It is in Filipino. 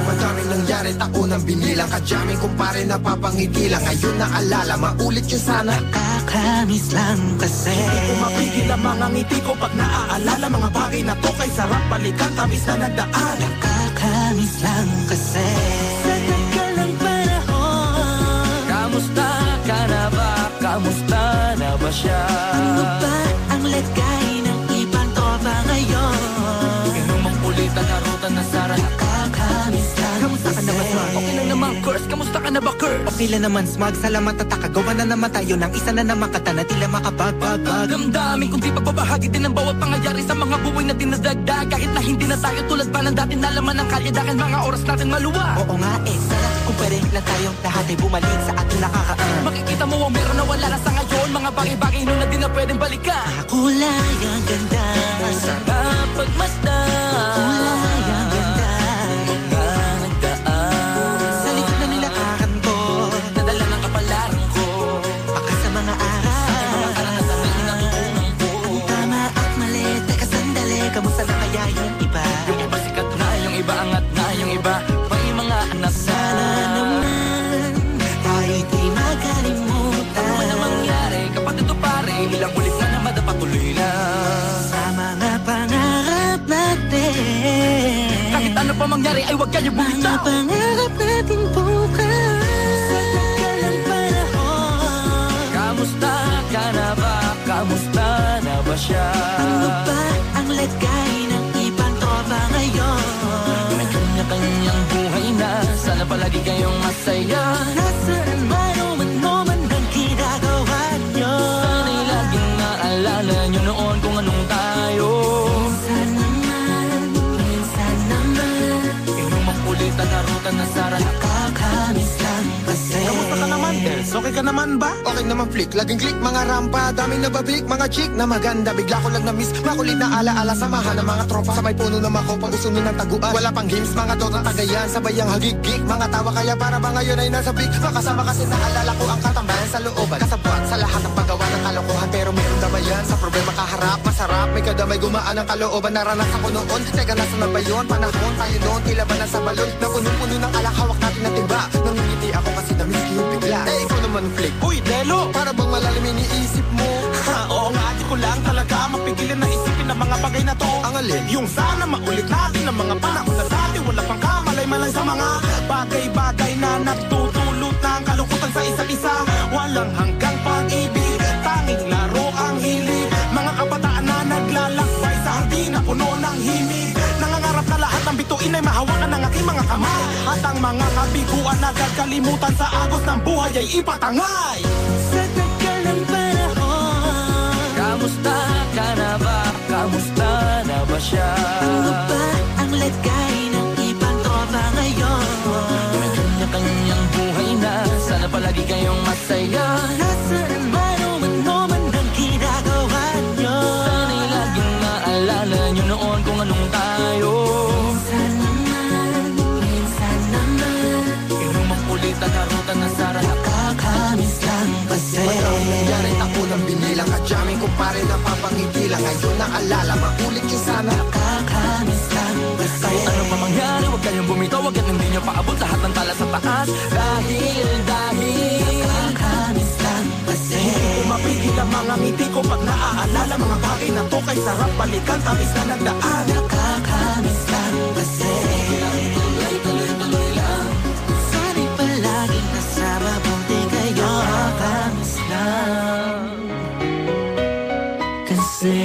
Madaming nangyari, tako nang binilang. Kadyaming kumpare napapangiti lang. Ngayon naalala, maulit yun sana. Nakakamiss lang kasi hindi ko mapigil ang mga ngiti ko pag naaalala. Mga bagay na to kay sarap balikan, tamis na nagdaan. Nakakamiss lang kasi sa tagal ng panahon. Kamusta ka na ba? Kamusta na ba siya? Ano ba ang lagay ng ibang tropa ngayon? Inumang ulit ang narutan na Sara. Nakakamiss lang Kamusta ka na ba, Smug? Okay lang naman, Curse. Kamusta ka na ba, Curse? Okay lang naman, Smug. Salamat at takagawa na naman tayo ng isa na naman kata na tila makabagbag. Damdamin kung di pagbabahagi din ang bawat pangyayari sa mga buhay na dinadagdag. Kahit na hindi na tayo tulad pa ng dati na laman ng kalye. Dahil mga oras natin maluwa. Oo nga sarap kung pwede lang tayong lahat ay bumalik sa ating nakakaan. Makikita mo ang meron na wala na sa ngayon. Mga bagay-bagay nun na di na pwedeng balikan. kulay ang ganda. Masarap pagmasdan. Kulay ang ganda. Mga nagdaan Sa likod na nilakaran ko, nadala ng kapalaran ko. baka sa mga aral. Mga karanasan na natutunan ko. Ang tama at mali, teka sandali, kamusta na kaya yung iba? Yung iba sikat na, yung iba angat na, yung iba may mga anak na. Sana naman tayo'y di makalimutan. Ano man ang mangyari, kapatid o pare, ilang ulit na naman patuloy na. Sa mga pangarap natin, Kahit ano pa mangyari ay huwag kayo mga bumitaw. pangarap natin bukas. Sa tagal ng panahon, Kamusta ka na ba? Kamusta na ba siya? ano ba ang lagay ng ibang tropa ngayon? May kanya-kanyang buhay na, sana palagi kayong masaya. Nasaan man o man ang ginagawa nyo? Sana'y laging naalala nyo noon kung anong tayo. Minsan naman Inumang ulit ang narutan na Sara. nakakamiss lang kasi. Kamusta ka naman, Tels? Okay ka naman ba? Okay naman flick, laging click, mga rampa. Daming nababik, mga chick na maganda. Bigla ko lang na-miss, makulit na alaala. Samahan ng mga tropa sa may puno na makopa. Usunin ng taguan, wala pang games, mga dotang tagayan. Sabayang hagigik, mga tawa kaya para ba ngayon ay nasa big. Makasama kasi naalala ko ang katambayan sa looban. Kasabuan sa lahat ng paggawa ng kalokohan. Pero meron damayan, sa problema kaharap. Masarap, may kadamay gumaan ang kalooban. Naranasan ko noon, teka nasa na ba yun? Panahon tayo noon, tila ba nasa balon? Na puno-puno ng alak, hawak natin na timba. Nangingiti ako kasi na-miss ko yung bigla. Eh ikaw naman flick, Uy, Delo! para bang malalim iniisip mo? Oo nga, di ko lang talaga mapigilan na isipin ang mga bagay na to. Ang alin? Yung sana maulit natin ang mga panahon na dati. Wala pang kamalay-malay sa mga bagay-bagay na nagtutulot ng kalungkutan sa isa't isa. Walang hanggang pag-ibig, tanging laro ang hilig. Mga kabataan na naglalakbay sa hardin na puno ng himig. Nangangarap na lahat ng bituin ay mahawakan ng aking mga kamay. At ang mga kabiguan na gagalimutan sa agos ng buhay ay ipatangay. Sa tagal ng panahon, Kamusta ka na ba? Kamusta na ba siya? ano ba ang lagay ng ibang tropa ngayon? May kanya-kanyang buhay na, sana palagi kayong masaya. Nasaan man o man ang ginagawa nyo? Sana'y laging naalala nyo noon kung anong tayo. Minsan naman Inumang ulit ang narutan na Sara. nakakamiss lang kasi. Madaming nangyari, ako nang binilang. Kadyaming kumpare napapangiti lang. Ngayon naalala, maulit yun sana. Nakakamiss lang kasi. Kahit ano pa mangyari, huwag kayong bumitaw. Huwag hindi nyo paabot lahat ng tala sa taas. Dahil Nakakamiss lang kasi. Umapigil ang mga ngiti ko pag naaalala. Mga bagay na to kay sarap balikan, tamis na nagdaan. Nakakamiss lang kasi. tuloy-tuloy lang. Sana'y palaging nasa mabuti kayo. Nakakamiss lang kasi.